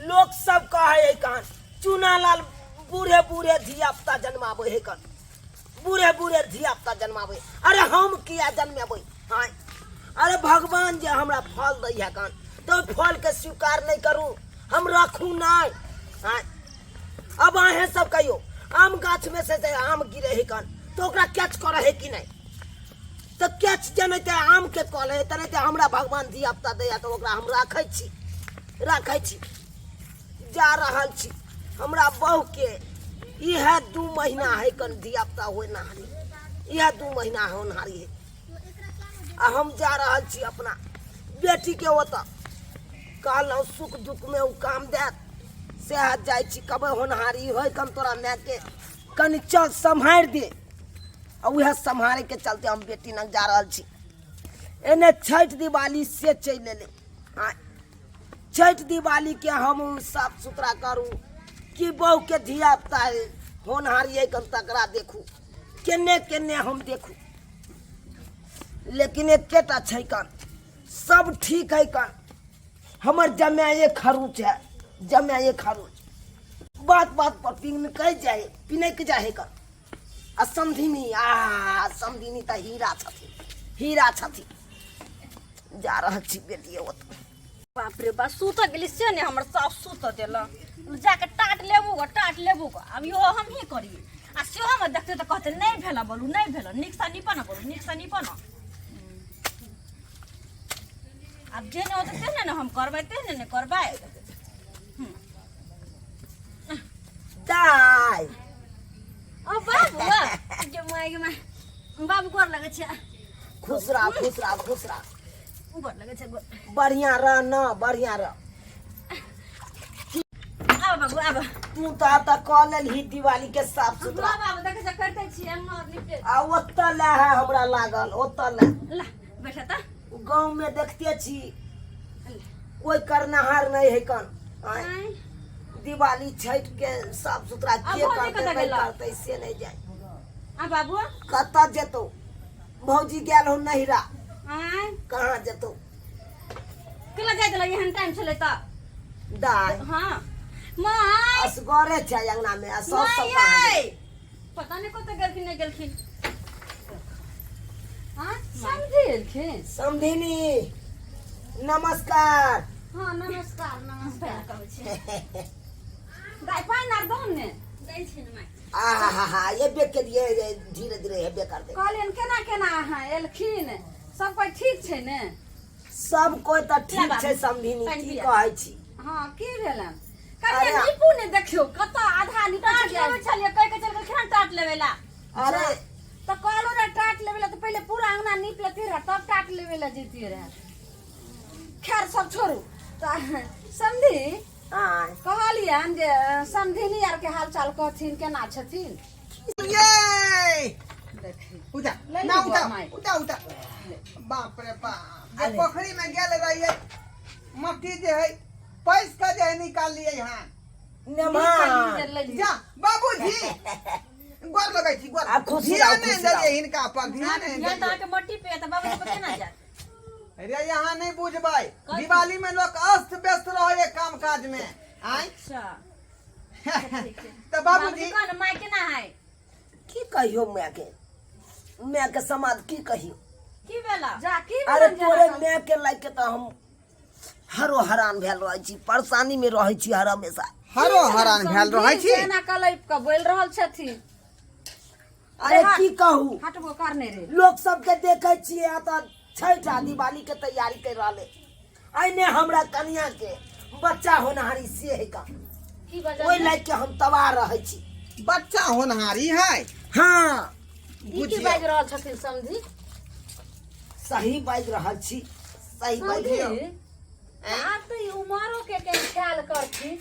लोग सब कहे कान चूना लाल बूढ़े बूढ़े धिया पुता जन्मावे है कन बूढ़े बूढ़े धिया पुता जन्मावे। अरे हम किया जन्मेबै? हाँ अरे भगवान जे हमरा फल दै है कान तो फल के स्वीकार नहीं करूँ, हम रखू नहीं। हाँ अब अहे सब कहियो आम गाछ में से आम गिरे है कान तो ओकरा कैच करे है कि नहीं? तो कैच जने आम के कले तने हमरा भगवान धिया पुता दैया तो ओकरा हम राखै छी जा रहल छी। हमरा बहू के यह 2 महीना है कन धिया पुता हो नहारी, यह 2 महीना हो नहारी है। आ हम जा रहल छी अपना बेटी के ओतऽ कहलहुँ सुख दुख में उ काम देत से जाय छी कब होनहारी है कन तोरा माय के कनि चल सम्हार दे। और वह सम्हारे के चलते हम बेटी नग जा रहल छी। एने छठ दिवाली से चल ले। हाँ छठ दिवाली के हम साफ सुथरा करूँ कि बहू के धिया पुता होनहारी है कन तकरा देखू केने केने हम देखू। लेकिन एकेटा छै कन सब ठीक है कन हमर जमाए खरूच है, जमाए खरूच बात बात पर पिनक जाए कन। आ समधिनी समधिनी त हीरा छथिन जा रहल छी बेटी ओत। बाप रे बाप सूत गेली से ने हमर साफ सूत देला जाके टाट लेबू अब यो हम ही करिए आ सेहो में देखते त कहते नहीं भेला बोलू नहीं भेला निक सा निपन बोलू निक सा निपन। अब जे ने होते तेने न हम करबै तेने ने करबै। दाई ओ बाबू जे माय बाबू गोर लगे छै खुश रह गोर लगे छै बढ़िया रह न बढ़िया रह। अब बाबू अब तू त कह लेलही दिवाली के साफ सुथरा बाबू देखे से करते छी हम निपटे आ ओतऽ ले है हमरा लागल ओतऽ ले ला बैठा त गांव में देखते छी कोई करनाहार नहीं है कन। दिवाली छठ के साफ सुथरा के करते से नहीं जाए। आ बाबू कत्ता जेतो भौजी गेल हो नहिरा कहाँ जेतो केला जाय देला एहन टाइम छले त दाई। हां माय असगरे छै अंगना में आ सब पता नहीं कत गेलखिन नहीं गेलखिन। हां समझेलखिन समधिनी नमस्कार। हां नमस्कार कहै छै दाई पाइन आर दौन ने दै छै न माय ये बेक के लिए धीरे धीरे हेबे कर दे। कहलियन केना अहाँ एलखिन सब कोई ठीक छै ने? सब कोई त ठीक छै समधिनी की कहै छी। हां की भेलन कने नीपू ने देखियो कत आधा निपट गेल छलिए कह के चल गेल टाट लेवेला। अरे तो कहलो रे टाट लेवेला तो पहले पूरा अंगना नीप लेती रह तब टाट लेवेला जेती रह। खैर सब छोड़ू त समधी कहलियन जे समधिनी आर के हाल चाल कहथिन केना छथिन। ये देखी उठा ना उठा बाप रे बाप जे पोखरी में गेल रहिए मट्टी जे है पैस के जे है निकाल लिए यहाँ जा बाबूजी गोर लगै छी गोर आ खुशी ध्यान नहीं दे इनका पर ध्यान नहीं ये दे। तो के मट्टी पे त बाबू को केना जा अरे यहाँ नहीं बुझबै दिवाली में लोग अस्त व्यस्त रहे काम काज में आय अच्छा तो बाबूजी कौन माय केना है की कहियो मैं के समाज की कहियो की भेला जा की अरे तोरे मैं के लायक त हम हरो हरान भेल रहै छी परेशानी में रहै छी हर हमेशा हरो हरान भेल रहै छी केना कलैप के बोल रहल छथिन। अरे की कहू हटबो करने रे लोग सबके देखे छिए त छठ आ दिवाली के तैयारी कर रहले आइने हमरा कन्या के बच्चा होनहारी से है का की वजह ओइ लायक के हम तबाह रहै छी। बच्चा होनहारी है हां ई की बाज रहल छथिन समझी सही बाज रहल छी सही बाज आप तो उमरो के ख्याल करथिन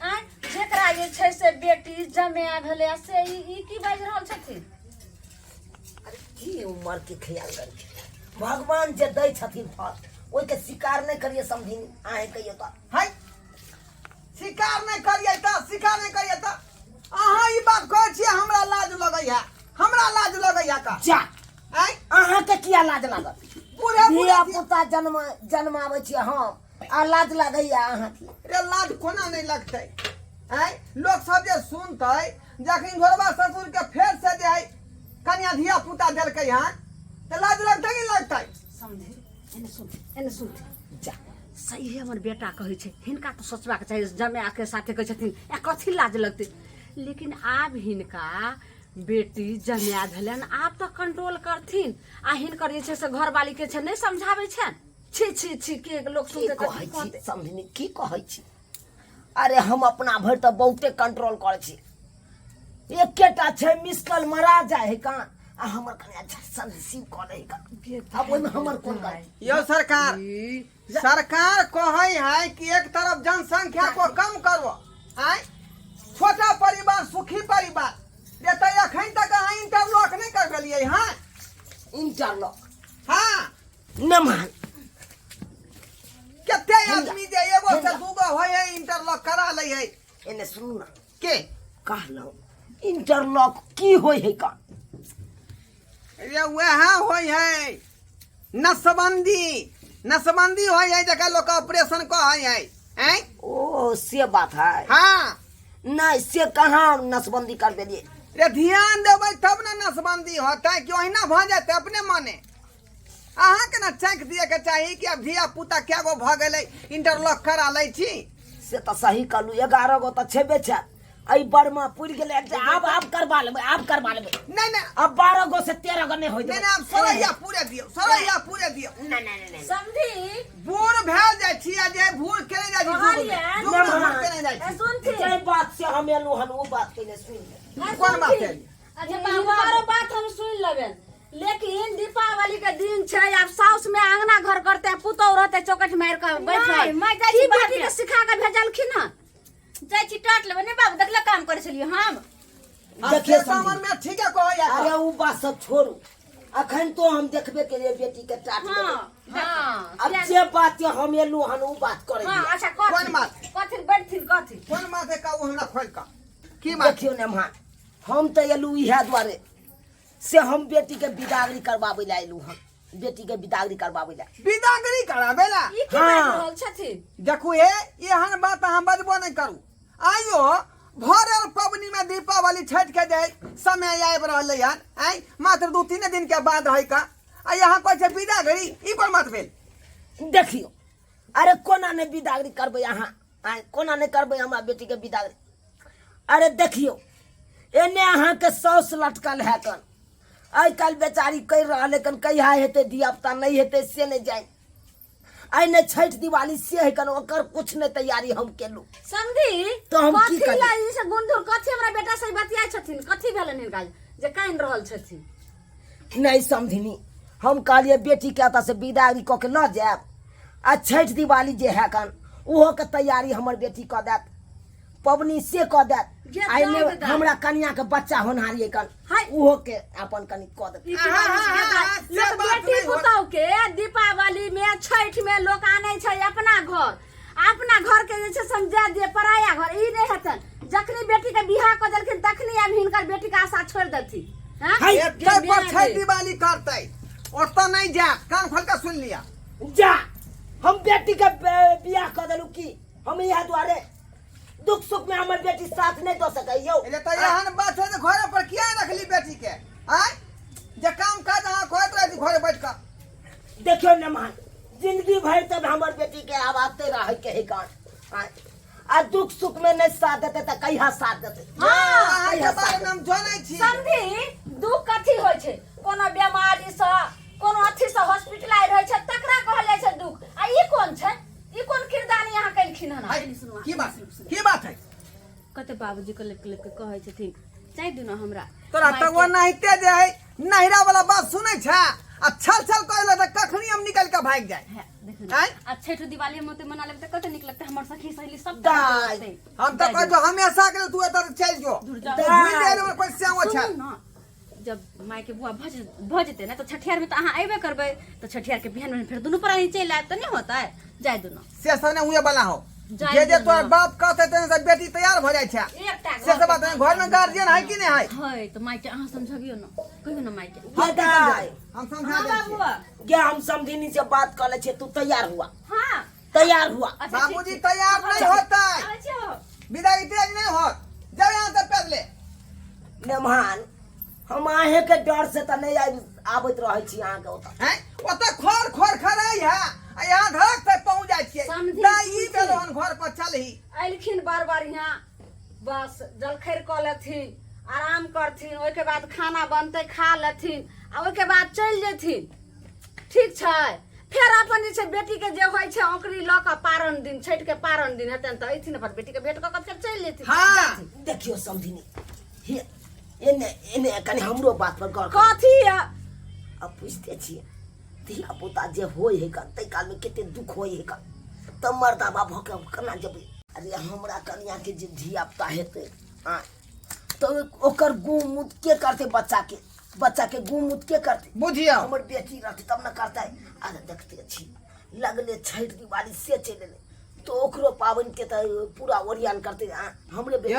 आ जेकरा जे छै से बेटी जमाए भेले से ई की बाज रहल छथिन। अरे की उम्र के ख्याल कर भगवान जे दै छथिन फल ओइ के शिकार नहीं करिए समझिन आए कहियो त है शिकार नहीं करिए त अहाँ ई बात कहै छी हमरा लाज लगैया का जा आय अहाँ के किया लाज लागत पूरा धिया पुता जन्माबै छी हम आ लाज लागैया अहाँ की रे लाज कोना नहीं लगते आय लोग सब जे सुनते जखन घरबा ससुर के फेर से जे है कन्या धिया पुता देलकै हन त लाज लगतै कि लगतै समझे एने सुन जा सही है हमर बेटा कहै छै हिनका तो सोचबा के चाहिए जमे आके साथे कहै छथिन या कथी लाज लगते लेकिन आब हिनका बेटी जमाया भेलन आब तो कंट्रोल करथिन आ हिनकर जे छै से घरवाली के छै नहीं समझाबै छै छी छी छी के लोग सुनते कहै समझनी की कहै छी अरे हम अपना भर तो बहुते कंट्रोल करे छी एकेटा छै मिस कॉल मरा जाए है का आ हमर कन्या झसन रिसीव करे है का अब ओइ में हमर कोन गाय यो सरकार कहै है कि एक तरफ जनसंख्या को कम करो आय छोटा परिवार सुखी परिवार ये तो अखन तक अहाँ इंटरलॉक नहीं कर गेलियै हाँ इंटरलॉक हाँ न मान कते आदमी जे एगो से दूगो होय है इंटरलॉक करा लै है एने सुनू ना के कहलौ इंटरलॉक की होय है का ये वह होय है नसबंदी होय है जका लोग ऑपरेशन कहै है हैं ओ से बात है हाँ नहीं से कहाँ नसबंदी कर देलिए रे ध्यान देबै तब ना नसबंदी होतै कि ओहिना भ जातै अपने मने अहाँ के ना चेक दिए के चाहिए कि अब धिया पुता क्या गो भ गेलै इंटरलॉक करा लै छी से तो सही कहलू 11 गो तो छेबे छै आई बर्मा पुर गेले अब करवा लेबै नहीं नहीं अब 12 गो से 13 गो नहीं होय नहीं नहीं अब सरैया पूरे दियो नहीं समझी बूढ़ भेल जाइ छी आ जे बूढ़ केने जाइ छी केने जाइ छी सुनथी जे बात से हम एलू हन वो बात पहले सुन ले कोन बात है अच्छा बाबा बात हम सुन लेबे लेकिन दीपावली के दिन छै अब साउस में अंगना घर करते पुतौ रहते चौकट मार के बैठे मैं जाइ छी बेटी के सिखा के भेजलखिन न जाइ छी टाट लेबे ने बाबू देखला काम करे छलिए हम देखिए सामान में ठीक है कहो यार अरे वो बात सब छोड़ू अखन तो हम देखबे के लिए बेटी के टाट लेबै हां अब जे बात हम एलू हन वो बात करे हां अच्छा कोन बात कथि बैठथिन कथि कोन बात है कहू हमरा खोल का की बात देखियो ने मां हम तो एलू इहा द्वारे से हम बेटी के बिदागरी करबाबै ला एलू हन बेटी के बिदागरी करबाबै ला बिदागरी कराबेला ई के बात रहल छथिन देखू हे एहन बात हम बजबो नहीं करू आइयो भरल पबनी में दीपावली छठ के जाए समय आबि रहले हन आई मात्र 2-3 दिन के बाद है का आ यहाँ कोई छै बिदागरी ई कोन बात भेल देखियो अरे कोना ने बिदागरी करबै अहाँ आय कोना ने करबै हमरा बेटी के बिदागरी अरे देखियो एने अहाँ के सौस लटकल है कन आई काल बेचारी कह रहल है कन कहिया हेते धिया पुता नहीं हेते से नहीं जाए आई ने छठ दिवाली से है कन ओकर कुछ ने तैयारी हम केलू समझी तो हम की करी? लाई से गुंधुर कथि हमरा बेटा से बतियाय छथिन कथि भेलन हिनका जे काइन रहल छथिन नहीं समझनी हम कहलिए बेटी के एतऽ से बिदागरी कऽ के ल जाएब आ छठ दिवाली जे है कन ओहो के तैयारी हमर बेटी कऽ देत पबनी से कऽ देत जे आइ दऽ ने देत। हमरा कन्या के बच्चा होनहारी कन हाय। ओहो के अपन कनी कऽ देत लोग बेटी पुतौ के दीपावली में छठ में लोग आने छै अपना घर के जे छै समझा दिए पराया घर ई नहीं हेतन जखनी बेटी के बियाह क देलखिन तखनी अब हिनकर बेटी के आशा छोड़ देथिन हां एते पर छठ दिवाली करतै ओतऽ नहीं जा कान खोल के सुन लिया जा हम बेटी के बियाह कऽ देलू की हम इहा द्वारे दुख सुख में हमर बेटी साथ नहीं दऽ सकै यौ ये तो एहन बात है जे घर पर किया रखली बेटी के आय जे काम काज अहाँ करत रही घरे बैठ के देखियो ने मान जिंदगी भर तब हमर बेटी के आवाजते रहे के है कान आ दुख सुख में नहीं साथ देते त कहिया साथ देते अहाँ के बारे में हम जानै छी समझी दुख कथी होय छै कोनो बीमारी से कोनो अथी से हॉस्पिटल आइ रहै छै तकरा कहल जाइ छै दुख आ ई कोन छै ई कोन किरदानी यहाँ कैलखिन हन की बात है कते बाबूजी के लेके कहै छथिन चाहि दिनो हमरा तोरा तक वो नहिते जे है नहिरा वाला बात सुनै छै आ छल कहले त कखनी हम निकल के भाग जाए आय आ छठ दिवाली में तो मना लेब त कते निक लगते हमर सखी सहेली सब दाई। हम तो कह जो हमेशा के तू एत चल जो मिल जाए में कोई सेवा छै जब माय के बुआ भ जेते ना तो छठियार में तो अहाँ आइबे करबै तो छठियार के बिहान में फिर दोनों प्राणी चल आए तो नहीं होता है जाय दोनों से सने हुए वाला हो जाय जे दो तोर ना। बाप कहते तेने से बेटी तैयार हो जाय छै एकटा से सब बात घर में गार्जियन है कि नहीं है है तो माय के अहाँ समझबियो ना कहियो ना माय के दाई हम समझा दे छी क्या हम समझिनी से बात कर ले छे तू तैयार हुआ हां तैयार हुआ। बाबूजी तैयार नहीं होता है, विदाई तेज नहीं हो, जाओ यहाँ से पैदले। मेहमान हम आहे के डर से त नहीं आबत रहे छी अहाँ के ओतऽ हैं ओतऽ खोर खोर खराई है, आ यहाँ धड़क से पहुँच जाए छियै। समझी दाई बेलोन घर पर चलही। अयलखिन बार बार यहाँ, बस जलखैर कऽ लेथिन, आराम करथिन, ओहिके बाद खाना बनतै खा लेथिन, आ ओहिके बाद चलि जेथिन। ठीक छै, फेर अपन जे छै बेटी के जे होइ छै औकरी लऽ कऽ पारण दिन, छठि के पारण दिन हेतनि तऽ अयथिन अपन बेटी के भेंट कऽ कऽ फेर चलि जेथिन। हाँ देखियो समझिनी हे एने एने कनी हमरो बात पर गौर कर। कथी है? अब पूछते छियै धिया पुता जे होय है कन तै काल में केते दुख होय है कन त मर्दाबा भऽ के केना जेबै। अरे हमरा कन्या के जे धिया पुता हेतै हाँ तो ओकर गुमुत के करते, बच्चा के गुमुत के करते। बुझियो हमर बेटी रहती तब न करते। अरे देखते छी लगले छठ दिवाली से चले तो ओकरो पावन के त पूरा ओरियान करते। हमरे बेटी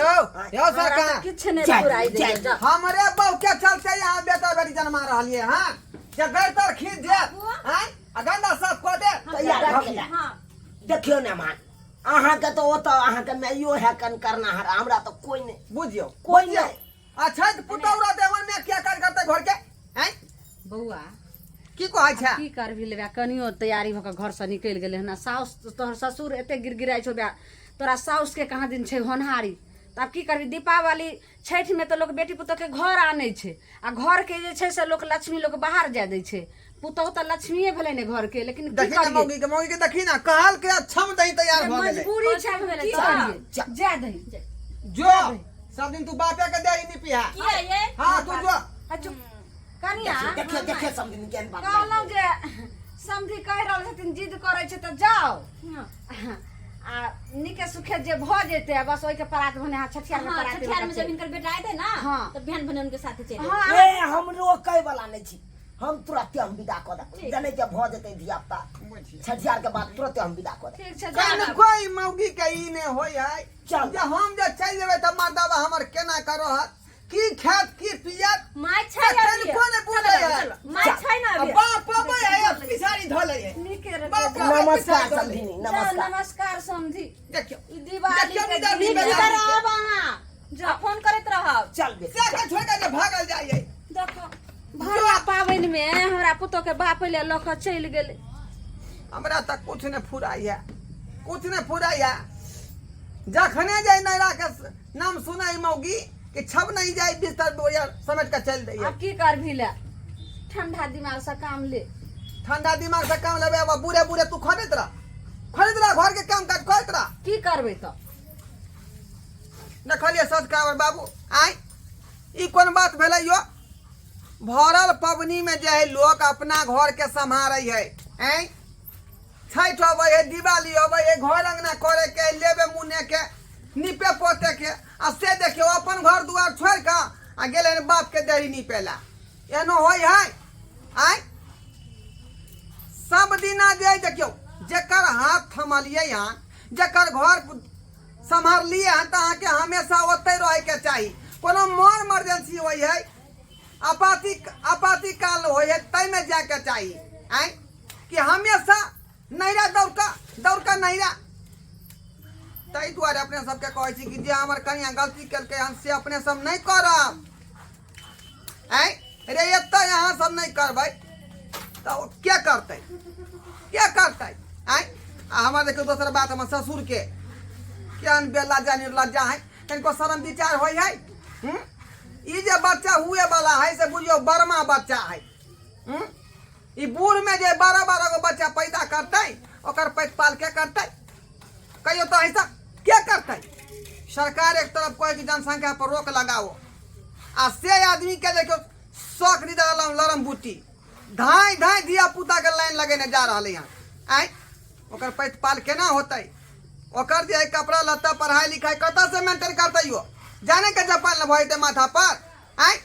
यो सरकार किछ नहीं बुराई दे जा। हमरे बहू के चलते यहाँ बेटा बेटी जन्मा रहलिए। हाँ जे गैतर खींच दे, हैं अगंदा सब को दे। तैयार भ गेलै। देखियो ने मान अहाँ के तो ओतऽ अहाँ के मैयो है कन करना है, हमरा तो कोई नहीं। बुझियो कोई नहीं। अच्छा पुतौरा देवन में क्या कर करते घर के हैं बउआ की कहै छै? की करबी लेबे, कनियो तैयारी भऽ के घर से निकलि गेले हन। साउस तोहर ससुर एते गिरगिराइ छौ बे, तोरा साउस के कहाँ दिन छै होनहारी। तब की करबी, दीपावली छठि में तो लोग बेटी पुतौह के घर आनै छै, आ घर के जे छै से लोग लक्ष्मी लोग बाहर जाय दै छै। पुतौह तो लक्ष्मीए भेलै ने घर के, लेकिन की देखी ना करिए मौगी के देखी ना कहल के अच्छा में दही तैयार भ गेलै। मजबूरी छै, की करिए जा दही जो सब दिन तू बापे के दे नहीं पिया। हाँ तू जो कनिया देखियो देखियो समझिनी केहन बात। कहलहुँ जे समधी कहि रहल छथिन जिद करै छै तऽ जाओ, आ निके सुखे जे भऽ जेतै बस ओहि के परात भने हाँ छठियार में परात छठियार में जब इनकर बेटा आते ना हाँ। तो बहन बहन उनके साथ चले। हाँ ए हम रोकै वाला नहीं छी, हम तुरंत हम विदा क देब। जने के भ जेतै धिया पुता छठियार के बाद तुरंत हम विदा क देब। ठीक छै कहीं जा। कोई मौगी के ई ने होय है। चल। जे हम जे चल जेबै त मर्दावा हमर केना करत, की खेत की पियत माय छै अभी। कोने पूछे है। माय छै ना अभी। बाप बाबा है पिसारी धले है। निके रे बाप जा। बाबा नमस्कार पिसारी समझिनी धले। नमस्कार। नमस्कार समधी। देखियो ई दिवाली देखियो के निधर दिन निधर इधर निधर। अब वहाँ जा फोन करत रहब। चल बे से के छोड़ के जे भागल जाइए। देखो भरिया पाबनि में हमरा पुतौह के बाप ले लऽ कऽ चलि गेलै। हमरा तक कुछ ने फुराइया, कुछ ने फुराइया। जखने जाए नैरा के नाम सुनाई मौगी कि छब नहीं जाए बिस्तर बोया समेट के चल दैए। अब की करभी ले, ठंडा दिमाग से काम ले। ठंडा दिमाग से काम लेबे। अब बूढ़े बूढ़े तू खरीद रहा घर के काम काज करत रहा। की करबै तऽ देखलिए सच कावर बाबू आई ई कोन बात भेलै यो? भरल पबनी में जे है लोग अपना घर के संभारै है। हैं छठ अबै है, दिवाली अबै है, घर अंगना करे के, लेबे मुने के, निपे पोते के, आ से देखियो अपन घर दुआर छोड़ के आ गेले ने बाप के देही निपेला। एनो होय है? आई सब दिना जे देखियो जेकर हाथ थमलिए यहाँ, जेकर घर संभालिए हैं तो अहाँ के हमेशा ओते रहे के चाहिए। कोनो मोर इमरजेंसी होय है, आपातिकाल होय है, तै में जाए के चाहिए। आई कि हमेशा नैरा दौड़का नैरा। ताहि दुआरे अपने सबके कहै छी कि जे हमर कनिया गलती केलकै हम से अपने सब नहीं करब। आई रे एतै यहाँ सब नहीं करबै तो क्या करते आई आ हमर देखियो दोसर बात हमर ससुर के केहन बेलज्जा निर्लज्जा है, तनिको शर्म विचार होय है। ई जे बच्चा हुए वाला है से बुझियो बर्मा बच्चा है। ई बूढ़ में जे 12-12 गो बच्चा पैदा करते ओकर पेट पाल के करते कहियो तो ऐसा क्या करते? सरकार एक तरफ कहे कि जनसंख्या पर रोक लगाओ, आ से आदमी के देखियो शौक लरम बूटी धाई धिया पुता के लाइन लगेने जा रहा है। आई ओकर पेट पाल केना होते? ओकर जे कपड़ा लत्ता पढ़ाई लिखाई कतऽ से मेंटेन करते यो? जाने के जपान भइते माथा पर। आई